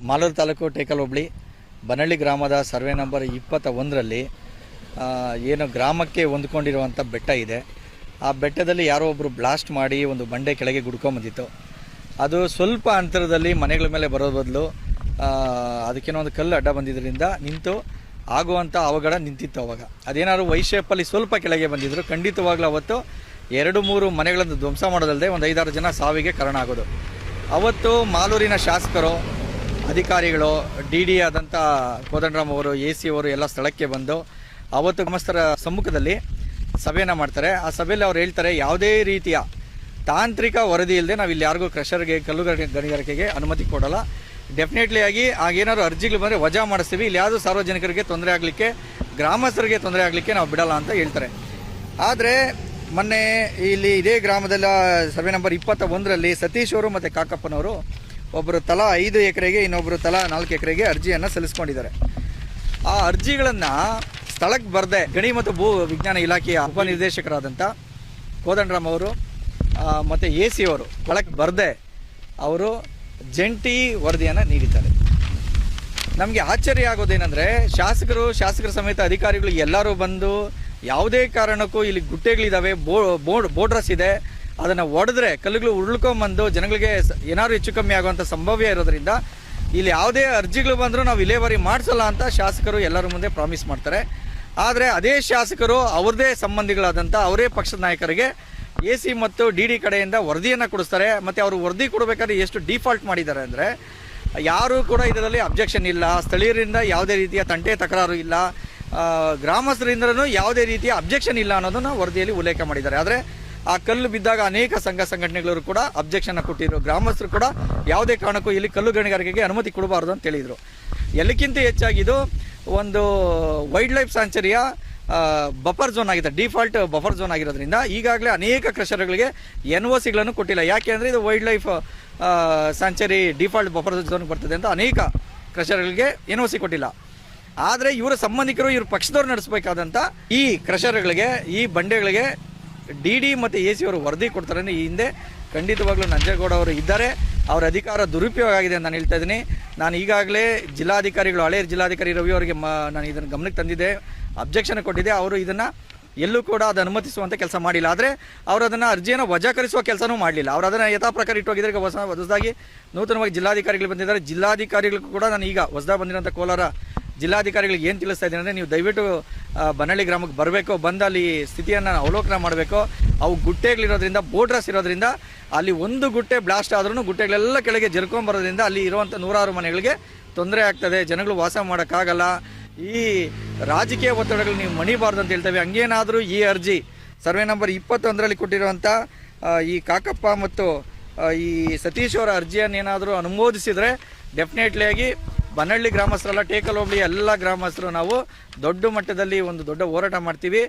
ಮಾಲೂರು ತಾಲೂಕು ಟೇಕಲ್ ಹೋಬಳಿ ಬನಹಳ್ಳಿ ಗ್ರಾಮದ survey number 21ರಲ್ಲಿ ಏನು ಗ್ರಾಮಕ್ಕೆ ಹೊಂದ್ಕೊಂಡಿರುವಂಥ ಬೆಟ್ಟ ಇದೆ. ಆ ಬೆಟ್ಟದಲ್ಲಿ ಯಾರೋ ಒಬ್ಬರು ಬ್ಲಾಸ್ಟ್ ಮಾಡಿ ಒಂದು ಬಂಡೆ ಕೆಳಗೆ ಗುಡ್ಕೊಂಬಂದಿತ್ತು. ಅದು ಸ್ವಲ್ಪ ಅಂತರದಲ್ಲಿ ಮನೆಗಳ ಮೇಲೆ ಬರೋ ಬದಲು ಅದಕ್ಕೇನೋ ಒಂದು ಕಲ್ಲು ಅಡ್ಡ ಬಂದಿದ್ದರಿಂದ ನಿಂತು ಆಗುವಂಥ ಅವಘಡ ನಿಂತಿತ್ತು. ಅವಾಗ ಅದೇನಾದ್ರು ವೈಶೇಪಲ್ಲಿ ಸ್ವಲ್ಪ ಕೆಳಗೆ ಬಂದಿದ್ರು ಖಂಡಿತವಾಗ್ಲೂ ಅವತ್ತು 2-3 ಮನೆಗಳನ್ನು ಧ್ವಂಸ ಮಾಡೋದಲ್ಲದೆ ಒಂದು 5-6 ಜನ ಸಾವಿಗೆ ಕಾರಣ ಆಗೋದು. ಅವತ್ತು ಮಾಲೂರಿನ ಶಾಸಕರು, ಅಧಿಕಾರಿಗಳು, ಡಿ ಆದಂಥ ಕೋದಂಡರಾಮ್ ಅವರು, AC ಅವರು ಎಲ್ಲ ಸ್ಥಳಕ್ಕೆ ಬಂದು ಅವತ್ತು ಗ್ರಾಮಸ್ಥರ ಸಮ್ಮುಖದಲ್ಲಿ ಸಭೆಯನ್ನು ಮಾಡ್ತಾರೆ. ಆ ಸಭೆಯಲ್ಲಿ ಅವ್ರು ಹೇಳ್ತಾರೆ, ಯಾವುದೇ ರೀತಿಯ ತಾಂತ್ರಿಕ ವರದಿ ಇಲ್ಲದೆ ನಾವು ಇಲ್ಲಿ ಯಾರಿಗೂ ಕ್ರಷರ್ಗೆ, ಕಲ್ಲು ಗಣಿಗಾರಿಕೆಗೆ ಅನುಮತಿ ಕೊಡಲ್ಲ. ಡೆಫಿನೆಟ್ಲಿ ಆಗಿ ಆಗೇನಾದ್ರು ಅರ್ಜಿಗಳು ಬಂದರೆ ವಜಾ ಮಾಡಿಸ್ತೀವಿ. ಇಲ್ಲಿ ಯಾವುದೂ ಸಾರ್ವಜನಿಕರಿಗೆ ತೊಂದರೆ ಆಗಲಿಕ್ಕೆ, ಗ್ರಾಮಸ್ಥರಿಗೆ ತೊಂದರೆ ಆಗಲಿಕ್ಕೆ ನಾವು ಬಿಡಲ್ಲ ಅಂತ ಹೇಳ್ತಾರೆ. ಆದರೆ ಮೊನ್ನೆ ಇಲ್ಲಿ ಇದೇ ಗ್ರಾಮದ ಸರ್ವೆ ನಂಬರ್ 21ರಲ್ಲಿ ಸತೀಶ್ ಅವರು ಮತ್ತು ಕಾಕಪ್ಪನವರು ಒಬ್ಬರು ತಲಾ 5 ಎಕರೆಗೆ, ಇನ್ನೊಬ್ಬರು ತಲಾ 4 ಎಕರೆಗೆ ಅರ್ಜಿಯನ್ನು ಸಲ್ಲಿಸ್ಕೊಂಡಿದ್ದಾರೆ. ಆ ಅರ್ಜಿಗಳನ್ನು ಸ್ಥಳಕ್ಕೆ ಬರದೆ ಗಣಿ ಮತ್ತು ಭೂ ವಿಜ್ಞಾನ ಇಲಾಖೆಯ ಉಪನಿರ್ದೇಶಕರಾದಂಥ ಕೋದಂಡರಾಮ್ ಅವರು ಮತ್ತು AC ಅವರು ಸ್ಥಳಕ್ಕೆ ಬರದೆ ಅವರು ಜಂಟಿ ವರದಿಯನ್ನು ನೀಡಿದ್ದಾರೆ. ನಮಗೆ ಆಶ್ಚರ್ಯ ಆಗೋದೇನೆಂದರೆ ಶಾಸಕರ ಸಮೇತ ಅಧಿಕಾರಿಗಳು ಎಲ್ಲರೂ ಬಂದು ಯಾವುದೇ ಕಾರಣಕ್ಕೂ ಇಲ್ಲಿ ಗುಟ್ಟೆಗಳಿದ್ದಾವೆ, ಬೋರ್ಡ್ರಸ್ ಇದೆ, ಅದನ್ನು ಒಡೆದ್ರೆ ಕಲ್ಲುಗಳು ಉರುಳ್ಕೊಂಬಂದು ಜನಗಳಿಗೆ ಏನಾದ್ರು ಹೆಚ್ಚು ಕಮ್ಮಿ ಆಗುವಂಥ ಸಂಭವ್ಯ ಇರೋದ್ರಿಂದ ಇಲ್ಲಿ ಯಾವುದೇ ಅರ್ಜಿಗಳು ಬಂದರೂ ನಾವು ವಿಲೇವಾರಿ ಮಾಡಿಸಲ್ಲ ಅಂತ ಶಾಸಕರು ಎಲ್ಲರ ಮುಂದೆ ಪ್ರಾಮಿಸ್ ಮಾಡ್ತಾರೆ. ಆದರೆ ಅದೇ ಶಾಸಕರು ಅವ್ರದ್ದೇ ಸಂಬಂಧಿಗಳಾದಂಥ ಅವರೇ ಪಕ್ಷದ ನಾಯಕರಿಗೆ AC ಮತ್ತು DD ಕಡೆಯಿಂದ ವರದಿಯನ್ನು ಕೊಡಿಸ್ತಾರೆ. ಮತ್ತು ಅವರು ವರದಿ ಕೊಡಬೇಕಾದ್ರೆ ಎಷ್ಟು ಡಿಫಾಲ್ಟ್ ಮಾಡಿದ್ದಾರೆ ಅಂದರೆ, ಯಾರೂ ಕೂಡ ಇದರಲ್ಲಿ ಅಬ್ಜೆಕ್ಷನ್ ಇಲ್ಲ, ಸ್ಥಳೀಯರಿಂದ ಯಾವುದೇ ರೀತಿಯ ತಂಟೆ ತಕರಾರು ಇಲ್ಲ, ಗ್ರಾಮಸ್ಥರಿಂದಲೂ ಯಾವುದೇ ರೀತಿಯ ಅಬ್ಜೆಕ್ಷನ್ ಇಲ್ಲ ಅನ್ನೋದನ್ನು ವರದಿಯಲ್ಲಿ ಉಲ್ಲೇಖ ಮಾಡಿದ್ದಾರೆ. ಆದರೆ ಆ ಕಲ್ಲು ಬಿದ್ದಾಗ ಅನೇಕ ಸಂಘ ಸಂಘಟನೆಗಳು ಕೂಡ ಅಬ್ಜೆಕ್ಷನ್ ಕೊಟ್ಟಿದ್ರು. ಗ್ರಾಮಸ್ಥರು ಕೂಡ ಯಾವುದೇ ಕಾರಣಕ್ಕೂ ಇಲ್ಲಿ ಕಲ್ಲು ಗಣಿಗಾರಿಕೆಗೆ ಅನುಮತಿ ಕೊಡಬಾರ್ದು ಅಂತ ಹೇಳಿದರು. ಎಲ್ಲಕ್ಕಿಂತ ಹೆಚ್ಚಾಗಿದ್ದು ಒಂದು ವೈಲ್ಡ್ ಲೈಫ್ ಸ್ಯಾಂಚುರಿಯ ಬಫರ್ ಝೋನ್ ಆಗಿದೆ, ಡಿಫಾಲ್ಟ್ ಬಫರ್ ಝೋನ್ ಆಗಿರೋದ್ರಿಂದ ಈಗಾಗಲೇ ಅನೇಕ ಕ್ರಷರ್ಗಳಿಗೆ NOCಗಳನ್ನು ಕೊಟ್ಟಿಲ್ಲ. ಯಾಕೆ ಅಂದರೆ ಇದು wild life sanctuary default buffer zone ಬರ್ತದೆ ಅಂತ ಅನೇಕ ಕ್ರಷರ್ಗಳಿಗೆ NOC ಕೊಟ್ಟಿಲ್ಲ. ಆದರೆ ಇವರ ಸಂಬಂಧಿಕರು, ಇವ್ರ ಪಕ್ಷದವ್ರು ನಡೆಸಬೇಕಾದಂಥ ಈ ಕ್ರಷರ್ಗಳಿಗೆ, ಈ ಬಂಡೆಗಳಿಗೆ DD ಮತ್ತು AC ಅವರು ವರದಿ ಕೊಡ್ತಾರೆ. ಈ ಹಿಂದೆ ಖಂಡಿತವಾಗ್ಲೂ ನಂಜೇಗೌಡ ಅವರು ಇದ್ದಾರೆ, ಅವರ ಅಧಿಕಾರ ದುರುಪಯೋಗ ಆಗಿದೆ ಅಂತ ನಾನು ಹೇಳ್ತಾ ಇದ್ದೀನಿ. ನಾನು ಈಗಾಗಲೇ ಜಿಲ್ಲಾಧಿಕಾರಿಗಳು, ಹಳೆಯ ಜಿಲ್ಲಾಧಿಕಾರಿ ರವಿ ಅವರಿಗೆ ನಾನು ಇದನ್ನು ಗಮನಕ್ಕೆ ತಂದಿದ್ದೆ, ಅಬ್ಜೆಕ್ಷನ್ ಕೊಟ್ಟಿದ್ದೆ. ಅವರು ಇದನ್ನು ಎಲ್ಲೂ ಕೂಡ ಅದು ಅನುಮತಿಸುವಂಥ ಕೆಲಸ ಮಾಡಿಲ್ಲ. ಆದರೆ ಅವರು ಅದನ್ನು ಅರ್ಜಿಯನ್ನು ವಜಾಕರಿಸುವ ಕೆಲಸನೂ ಮಾಡಲಿಲ್ಲ. ಅವರು ಅದನ್ನು ಯಥಾ ಪ್ರಕಾರ ಇಟ್ಟೋಗಿದ್ದಾರೆ. ಈಗ ಹೊಸದಾಗಿ ನೂತನವಾಗಿ ಜಿಲ್ಲಾಧಿಕಾರಿಗಳು ಬಂದಿದ್ದಾರೆ. ಜಿಲ್ಲಾಧಿಕಾರಿಗಳಿಗೂ ಕೂಡ ನಾನು ಈಗ ಹೊಸದಾಗಿ ಬಂದಿರೋಂಥ ಕೋಲಾರ ಜಿಲ್ಲಾಧಿಕಾರಿಗಳಿಗೆ ಏನು ತಿಳಿಸ್ತಾ ಇದ್ದೀನಿ ಅಂದರೆ, ನೀವು ದಯವಿಟ್ಟು ಬನಹಳ್ಳಿ ಗ್ರಾಮಕ್ಕೆ ಬರಬೇಕು, ಬಂದು ಅಲ್ಲಿ ಸ್ಥಿತಿಯನ್ನು ಅವಲೋಕನ ಮಾಡಬೇಕು. ಅವು ಗುಟ್ಟೆಗಳಿರೋದ್ರಿಂದ, ಬೋರ್ಡ್ರಸ್ ಇರೋದ್ರಿಂದ ಅಲ್ಲಿ ಒಂದು ಗುಟ್ಟೆ ಬ್ಲಾಸ್ಟ್ ಆದ್ರೂ ಗುಟ್ಟೆಗಳೆಲ್ಲ ಕೆಳಗೆ ಜರ್ಕೊಂಬರೋದ್ರಿಂದ ಅಲ್ಲಿ ಇರುವಂಥ 100 ಮನೆಗಳಿಗೆ ತೊಂದರೆ ಆಗ್ತದೆ. ಜನಗಳು ವಾಸ ಮಾಡೋಕ್ಕಾಗಲ್ಲ. ಈ ರಾಜಕೀಯ ಒತ್ತಡಗಳು ನೀವು ಮಣಿಬಾರ್ದು ಅಂತ ಹೇಳ್ತೇವೆ. ಹಂಗೇನಾದರೂ ಈ ಅರ್ಜಿ ಸರ್ವೆ ನಂಬರ್ 21ರಲ್ಲಿ ಕೊಟ್ಟಿರುವಂಥ ಈ ಕಾಕಪ್ಪ ಮತ್ತು ಈ ಸತೀಶ್ ಅವರ ಅರ್ಜಿಯನ್ನೇನಾದರೂ ಅನುಮೋದಿಸಿದರೆ ಡೆಫಿನೆಟ್ಲಿ ಆಗಿ ಬನಹಳ್ಳಿ ಗ್ರಾಮಸ್ಥರಲ್ಲ, ಟೇಕಲ್ ಹೋಬಳಿ ಎಲ್ಲ ಗ್ರಾಮಸ್ಥರು ನಾವು ದೊಡ್ಡ ಮಟ್ಟದಲ್ಲಿ ಒಂದು ದೊಡ್ಡ ಹೋರಾಟ ಮಾಡ್ತೀವಿ.